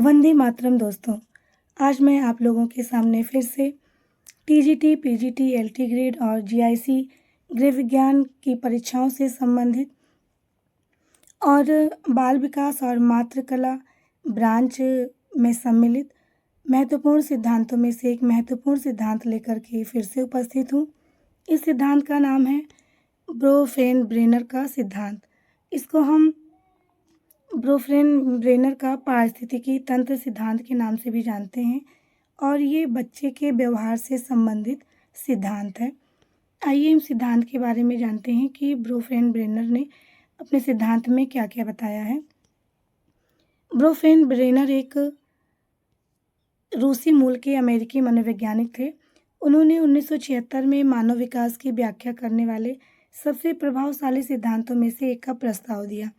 वंदे मातरम दोस्तों। आज मैं आप लोगों के सामने फिर से टीजीटी, पीजीटी, एलटी ग्रेड और जीआईसी गृह विज्ञान की परीक्षाओं से संबंधित और बाल विकास और मातृकला ब्रांच में सम्मिलित महत्वपूर्ण सिद्धांतों में से एक महत्वपूर्ण सिद्धांत लेकर के फिर से उपस्थित हूँ। इस सिद्धांत का नाम है ब्रोफेन-ब्रेनर का सिद्धांत। इसको हम ब्रोफेन-ब्रेनर का पारिस्थितिकी तंत्र सिद्धांत के नाम से भी जानते हैं और ये बच्चे के व्यवहार से संबंधित सिद्धांत है। आइए हम सिद्धांत के बारे में जानते हैं कि ब्रोफेन-ब्रेनर ने अपने सिद्धांत में क्या-क्या बताया है। ब्रोफेन-ब्रेनर एक रूसी मूल के अमेरिकी मनोवैज्ञानिक थे। उन्होंने 1976 में मानव विकास की व्याख्या करने वाले सबसे प्रभावशाली सिद्धांतों में से एक का प्रस्ताव दिया।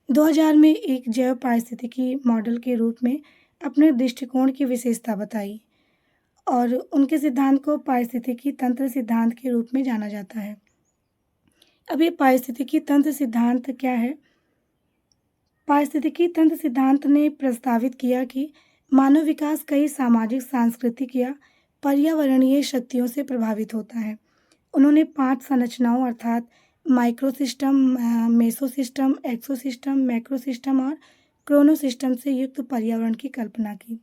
2000 में एक जैव पारिस्थितिकी मॉडल के रूप में अपने दृष्टिकोण की विशेषता बताई और उनके सिद्धांत को पारिस्थितिकी तंत्र सिद्धांत के रूप में जाना जाता है। अब ये पारिस्थितिकी तंत्र सिद्धांत क्या है? पारिस्थितिकी तंत्र सिद्धांत ने प्रस्तावित किया कि मानव विकास कई सामाजिक, सांस्कृतिक या पर्यावरणीय शक्तियों से प्रभावित होता है। उन्होंने 5 संरचनाओं अर्थात माइक्रोसिस्टम, मेसोसिस्टम, एक्सोसिस्टम, मैक्रोसिस्टम और क्रोनोसिस्टम से युक्त पर्यावरण की कल्पना की।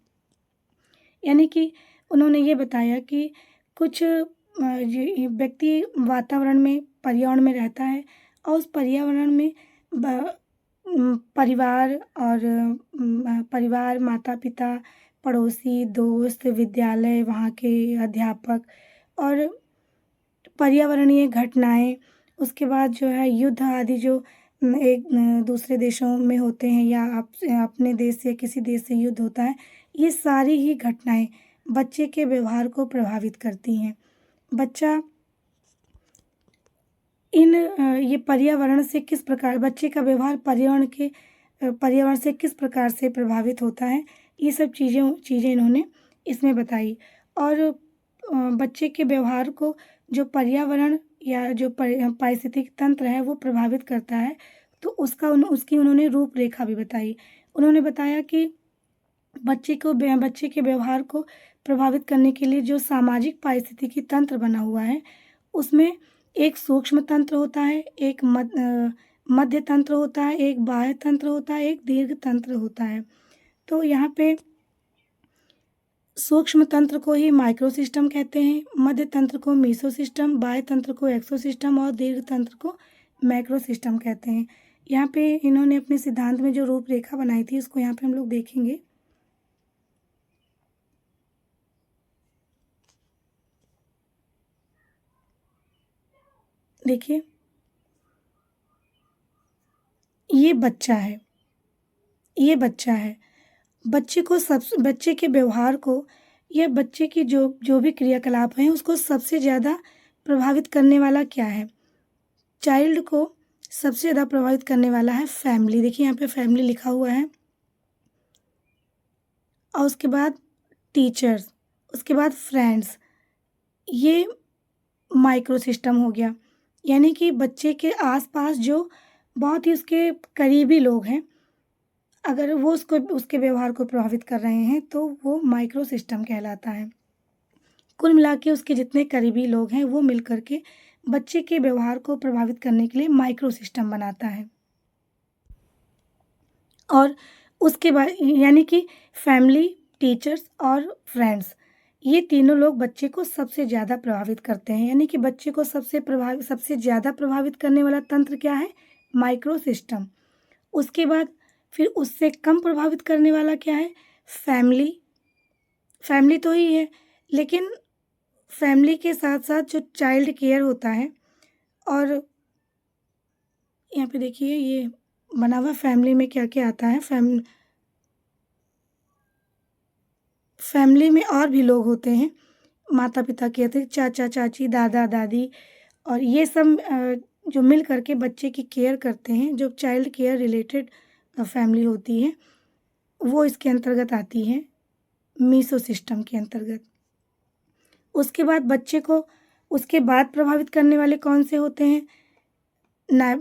यानी कि उन्होंने ये बताया कि कुछ व्यक्ति वातावरण में, पर्यावरण में रहता है और उस पर्यावरण में परिवार, माता-पिता, पड़ोसी, दोस्त, विद्यालय, वहाँ के अध्यापक और पर्यावरणीय घटनाएँ, उसके बाद जो है युद्ध आदि जो एक दूसरे देशों में होते हैं या अपने देश से किसी देश से युद्ध होता है, ये सारी ही घटनाएँ बच्चे के व्यवहार को प्रभावित करती हैं। बच्चा ये पर्यावरण से किस प्रकार बच्चे का व्यवहार पर्यावरण से किस प्रकार से प्रभावित होता है, ये सब चीज़ें इन्होंने इसमें बताई और बच्चे के व्यवहार को जो पर्यावरण या जो पारिस्थितिक तंत्र है वो प्रभावित करता है, तो उसकी उन्होंने रूपरेखा भी बताई। उन्होंने बताया कि बच्चे के व्यवहार को प्रभावित करने के लिए जो सामाजिक पारिस्थितिकी तंत्र बना हुआ है, उसमें एक सूक्ष्म तंत्र होता है, एक मध्य तंत्र होता है, एक बाह्य तंत्र होता है, एक दीर्घ तंत्र होता है। तो यहाँ पे सूक्ष्म तंत्र को ही माइक्रोसिस्टम कहते हैं, मध्य तंत्र को मेसोसिस्टम, बाह्य तंत्र को एक्सोसिस्टम और दीर्घ तंत्र को मैक्रोसिस्टम कहते हैं। यहाँ पे इन्होंने अपने सिद्धांत में जो रूपरेखा बनाई थी, उसको यहाँ पे हम लोग देखेंगे। देखिए, ये बच्चा है। बच्चे के व्यवहार को या बच्चे की जो भी क्रियाकलाप हैं, उसको सबसे ज़्यादा प्रभावित करने वाला क्या है? चाइल्ड को सबसे ज़्यादा प्रभावित करने वाला है फैमिली। देखिए यहाँ पे फैमिली लिखा हुआ है और उसके बाद टीचर्स, उसके बाद फ्रेंड्स, ये माइक्रोसिस्टम हो गया। यानी कि बच्चे के आसपास जो बहुत ही उसके करीबी लोग हैं, अगर वो उसके व्यवहार को प्रभावित कर रहे हैं तो वो माइक्रोसिस्टम कहलाता है। कुल मिला के उसके जितने करीबी लोग हैं वो मिल कर के बच्चे के व्यवहार को प्रभावित करने के लिए माइक्रोसिस्टम बनाता है। और उसके बाद यानी कि फैमिली, टीचर्स और फ्रेंड्स, ये तीनों लोग बच्चे को सबसे ज़्यादा प्रभावित करते हैं। यानी कि बच्चे को सबसे ज़्यादा प्रभावित करने वाला तंत्र क्या है? माइक्रोसिस्टम। उसके बाद फिर उससे कम प्रभावित करने वाला क्या है? फैमिली तो ही है, लेकिन फैमिली के साथ-साथ जो चाइल्ड केयर होता है और यहाँ पे देखिए ये बना हुआ फैमिली में क्या-क्या आता है। फैमिली में और भी लोग होते हैं, माता-पिता के अतिरिक्त चाचा-चाची, दादा-दादी और ये सब जो मिल कर के बच्चे की केयर करते हैं, जो चाइल्ड केयर रिलेटेड फैमिली होती है, वो इसके अंतर्गत आती है, मेसोसिस्टम के अंतर्गत। उसके बाद प्रभावित करने वाले कौन से होते हैं?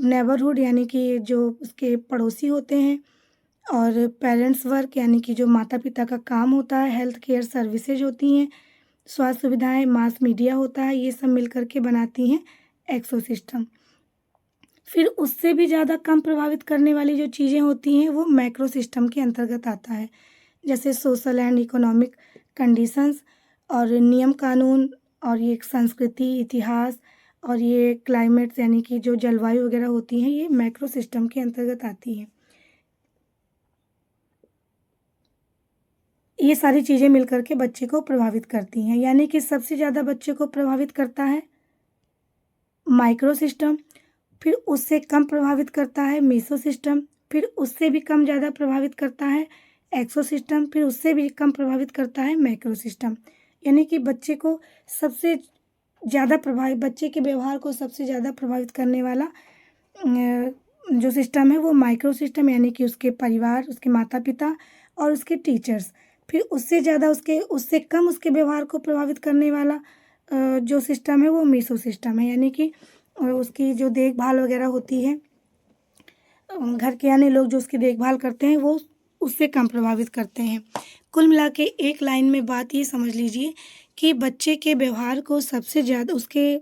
नेबरहुड यानी कि जो उसके पड़ोसी होते हैं और पेरेंट्स वर्क यानी कि जो माता-पिता का काम होता है, हेल्थ केयर सर्विसेज होती हैं, स्वास्थ्य सुविधाएँ, मास मीडिया होता है, ये सब मिलकर के बनाती हैं एक्सोसिस्टम। फिर उससे भी ज़्यादा कम प्रभावित करने वाली जो चीज़ें होती हैं, वो मैक्रो सिस्टम के अंतर्गत आता है। जैसे सोशल एंड इकोनॉमिक कंडीशंस और नियम कानून और ये संस्कृति, इतिहास और ये क्लाइमेट्स यानी कि जो जलवायु वगैरह होती हैं, ये मैक्रो सिस्टम के अंतर्गत आती हैं। ये सारी चीज़ें मिलकर के बच्चे को प्रभावित करती हैं, यानी कि सबसे ज़्यादा बच्चे को प्रभावित करता है माइक्रो सिस्टम, फिर उससे कम प्रभावित करता है मेसो सिस्टम, फिर उससे भी कम ज़्यादा प्रभावित करता है एक्सो सिस्टम, फिर उससे भी कम प्रभावित करता है मैक्रो सिस्टम। यानी कि बच्चे को सबसे ज़्यादा प्रभावित बच्चे के व्यवहार को सबसे ज़्यादा प्रभावित करने वाला जो सिस्टम है वो माइक्रो सिस्टम यानी कि उसके परिवार, उसके माता-पिता और उसके टीचर्स। फिर उससे ज़्यादा उससे कम उसके व्यवहार को प्रभावित करने वाला जो सिस्टम है वो मेसो सिस्टम है, यानी कि उसकी जो देखभाल वगैरह होती है, घर के अन्य लोग जो उसकी देखभाल करते हैं वो उससे कम प्रभावित करते हैं। कुल मिला के एक लाइन में बात ये समझ लीजिए कि बच्चे के व्यवहार को सबसे ज़्यादा उसके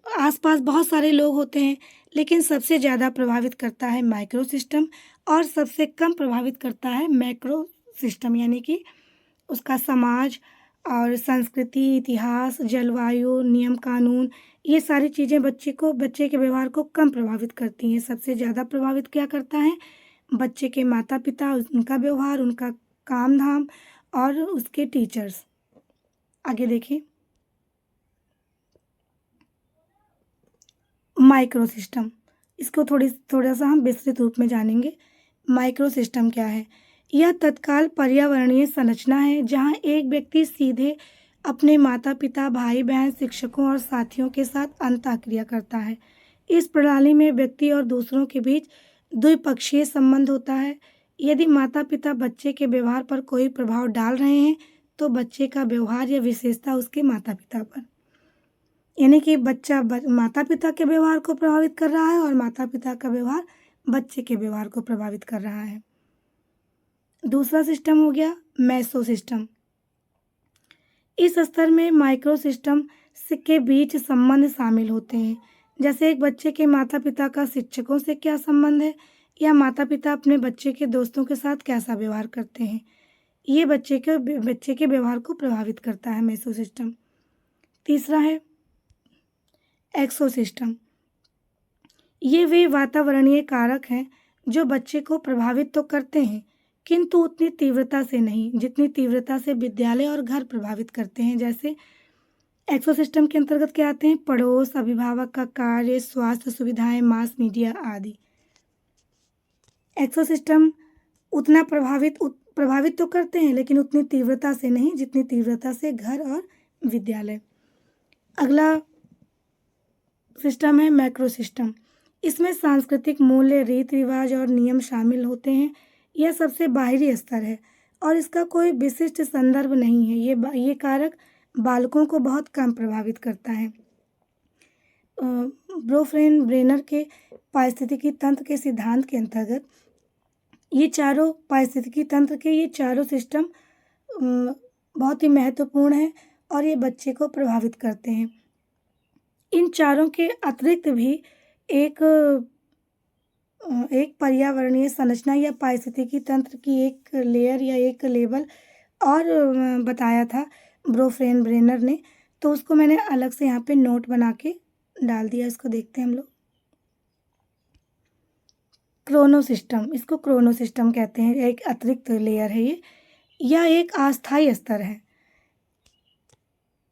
आस-पास बहुत सारे लोग होते हैं, लेकिन सबसे ज़्यादा प्रभावित करता है माइक्रो सिस्टम और सबसे कम प्रभावित करता है मैक्रो सिस्टम, यानी कि उसका समाज और संस्कृति, इतिहास, जलवायु, नियम कानून, ये सारी चीज़ें बच्चे के व्यवहार को कम प्रभावित करती हैं। सबसे ज़्यादा प्रभावित क्या करता है? बच्चे के माता-पिता, उनका व्यवहार, उनका काम-धाम और उसके टीचर्स। आगे देखिए। माइक्रो सिस्टम, इसको थोड़ा-सा हम विस्तृत रूप में जानेंगे। माइक्रो सिस्टम क्या है? यह तत्काल पर्यावरणीय संरचना है जहाँ एक व्यक्ति सीधे अपने माता-पिता, भाई-बहन, शिक्षकों और साथियों के साथ अंतःक्रिया करता है। इस प्रणाली में व्यक्ति और दूसरों के बीच द्विपक्षीय संबंध होता है। यदि माता-पिता बच्चे के व्यवहार पर कोई प्रभाव डाल रहे हैं, तो बच्चे का व्यवहार या विशेषता उसके माता-पिता पर, यानी कि बच्चा माता-पिता के व्यवहार को प्रभावित कर रहा है और माता-पिता का व्यवहार बच्चे के व्यवहार को प्रभावित कर रहा है। दूसरा सिस्टम हो गया मेसो सिस्टम। इस स्तर में माइक्रो सिस्टम के बीच संबंध शामिल होते हैं, जैसे एक बच्चे के माता-पिता का शिक्षकों से क्या संबंध है या माता-पिता अपने बच्चे के दोस्तों के साथ कैसा व्यवहार करते हैं। ये बच्चे के व्यवहार को प्रभावित करता है मेसो सिस्टम। तीसरा है एक्सो सिस्टम। ये वे वातावरणीय कारक हैं जो बच्चे को प्रभावित तो करते हैं, किंतु उतनी तीव्रता से नहीं जितनी तीव्रता से विद्यालय और घर प्रभावित करते हैं। जैसे एक्सो सिस्टम के अंतर्गत क्या आते हैं? पड़ोस, अभिभावक का कार्य, स्वास्थ्य सुविधाएं, मास मीडिया आदि। एक्सो सिस्टम उतना प्रभावित तो करते हैं, लेकिन उतनी तीव्रता से नहीं जितनी तीव्रता से घर और विद्यालय। अगला सिस्टम है मैक्रो सिस्टम। इसमें सांस्कृतिक मूल्य, रीति रिवाज और नियम शामिल होते हैं। यह सबसे बाहरी स्तर है और इसका कोई विशिष्ट संदर्भ नहीं है। ये कारक बालकों को बहुत कम प्रभावित करता है। ब्रोफेन ब्रेनर के पारिस्थितिकी तंत्र के सिद्धांत के अंतर्गत ये चारों सिस्टम बहुत ही महत्वपूर्ण है और ये बच्चे को प्रभावित करते हैं। इन चारों के अतिरिक्त भी एक पर्यावरणीय संरचना या पारिस्थितिकी तंत्र की एक लेयर या एक लेवल और बताया था ब्रोफेन ब्रेनर ने, तो उसको मैंने अलग से यहाँ पे नोट बना के डाल दिया। इसको देखते हैं हम लोग। क्रोनो सिस्टम, इसको क्रोनो सिस्टम कहते हैं। एक अतिरिक्त लेयर है ये, यह एक अस्थायी स्तर है।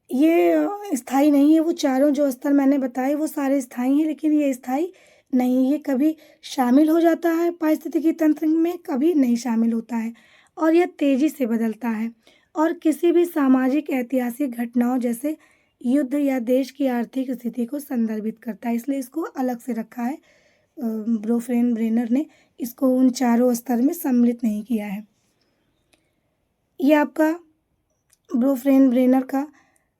ये स्थायी नहीं है। वो चारों जो स्तर मैंने बताए वो सारे स्थायी हैं, लेकिन ये स्थायी नहीं। ये कभी शामिल हो जाता है पारिस्थितिकी तंत्र में, कभी नहीं शामिल होता है और यह तेजी से बदलता है और किसी भी सामाजिक ऐतिहासिक घटनाओं जैसे युद्ध या देश की आर्थिक स्थिति को संदर्भित करता है। इसलिए इसको अलग से रखा है। ब्रोफेन ब्रेनर ने इसको उन चारों स्तर में सम्मिलित नहीं किया है। ये आपका ब्रोफेन ब्रेनर का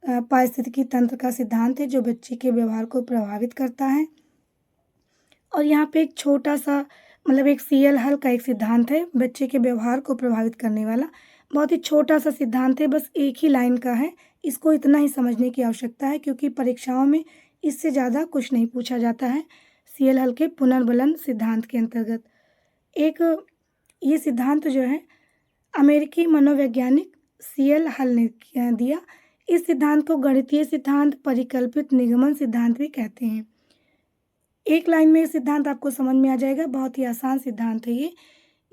पारिस्थितिकी तंत्र का सिद्धांत है जो बच्चे के व्यवहार को प्रभावित करता है। और यहाँ पे एक छोटा सा मतलब एक CL हल का एक सिद्धांत है बच्चे के व्यवहार को प्रभावित करने वाला। बहुत ही छोटा-सा सिद्धांत है, बस एक ही लाइन का है। इसको इतना ही समझने की आवश्यकता है क्योंकि परीक्षाओं में इससे ज़्यादा कुछ नहीं पूछा जाता है CL हल के पुनर्बलन सिद्धांत के अंतर्गत। एक ये सिद्धांत जो है अमेरिकी मनोवैज्ञानिक CL हल ने दिया। इस सिद्धांत को गणितीय सिद्धांत, परिकल्पित निगमन सिद्धांत भी कहते हैं। एक लाइन में ये सिद्धांत आपको समझ में आ जाएगा, बहुत ही आसान सिद्धांत है ये।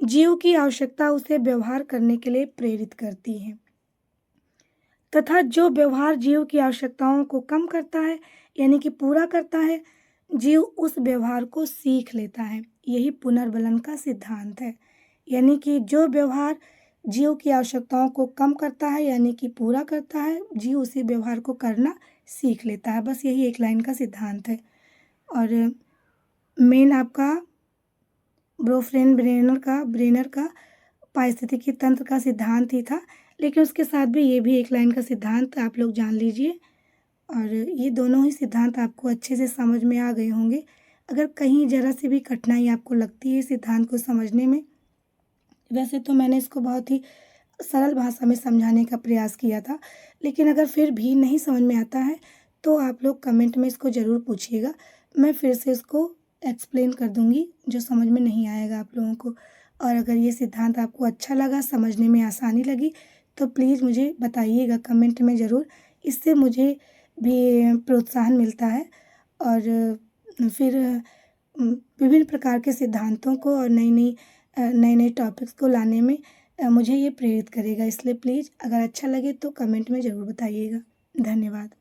जीव की आवश्यकता उसे व्यवहार करने के लिए प्रेरित करती है तथा जो व्यवहार जीव की आवश्यकताओं को कम करता है यानी कि पूरा करता है, जीव उस व्यवहार को सीख लेता है। यही पुनर्बलन का सिद्धांत है। यानी कि जो व्यवहार जीव की आवश्यकताओं को कम करता है यानी कि पूरा करता है, जीव उसी व्यवहार को करना सीख लेता है। बस यही एक लाइन का सिद्धांत है। और मेन आपका ब्रेनर का पारिस्थितिकी तंत्र का सिद्धांत ही था, लेकिन उसके साथ भी ये भी एक लाइन का सिद्धांत आप लोग जान लीजिए। और ये दोनों ही सिद्धांत आपको अच्छे से समझ में आ गए होंगे। अगर कहीं ज़रा सी भी कठिनाई आपको लगती है सिद्धांत को समझने में, वैसे तो मैंने इसको बहुत ही सरल भाषा में समझाने का प्रयास किया था, लेकिन अगर फिर भी नहीं समझ में आता है तो आप लोग कमेंट में इसको ज़रूर पूछिएगा। मैं फिर से इसको एक्सप्लेन कर दूँगी जो समझ में नहीं आएगा आप लोगों को। और अगर ये सिद्धांत आपको अच्छा लगा, समझने में आसानी लगी, तो प्लीज़ मुझे बताइएगा कमेंट में ज़रूर। इससे मुझे भी प्रोत्साहन मिलता है और फिर विभिन्न प्रकार के सिद्धांतों को और नए-नए टॉपिक्स को लाने में मुझे ये प्रेरित करेगा। इसलिए प्लीज़ अगर अच्छा लगे तो कमेंट में ज़रूर बताइएगा। धन्यवाद।